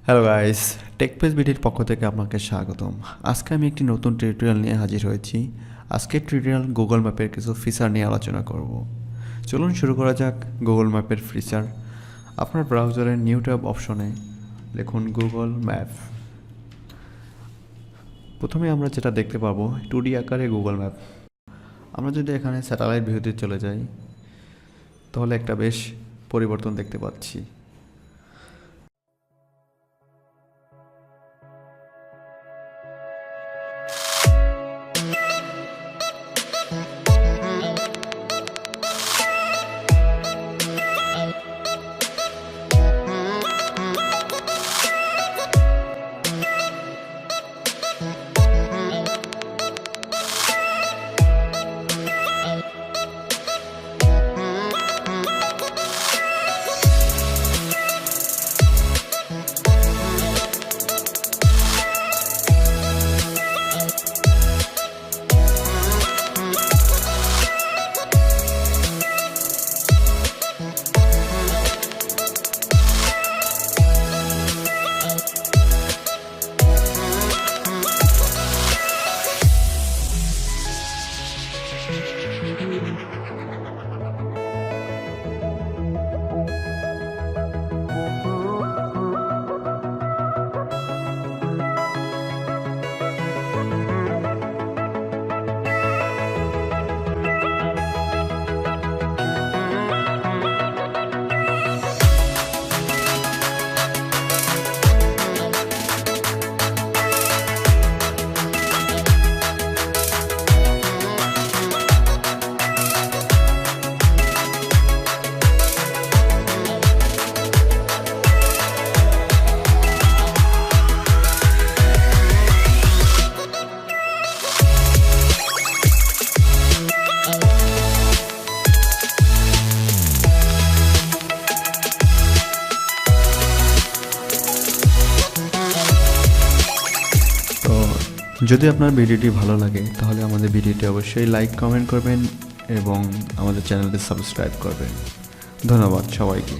Hello guys, টেকপেজবিডির পক্ষ থেকে আপনাকে স্বাগতম। আজকে আমি একটি নতুন টিউটোরিয়াল নিয়ে হাজির হয়েছি। আজকের টিউটোরিয়াল গুগল ম্যাপের কিছু ফিচার নিয়ে আলোচনা করব। চলুন শুরু করা যাক গুগল ম্যাপের ফিচার। আপনার ব্রাউজারের নিউ ট্যাব অপশনে লিখুন গুগল ম্যাপ। প্রথমে আমরা যেটা দেখতে পাবো 2D আকারে গুগল ম্যাপ। আমরা যদি এখানে স্যাটেলাইট ভিউতে চলে যাই তাহলে একটা বেশ পরিবর্তন দেখতে পাচ্ছি। যদি আপনার ভিডিওটি ভালো লাগে তাহলে আমাদের ভিডিওটি অবশ্যই লাইক কমেন্ট করবেন এবং আমাদের চ্যানেলটি সাবস্ক্রাইব করবেন। ধন্যবাদ সবাইকে।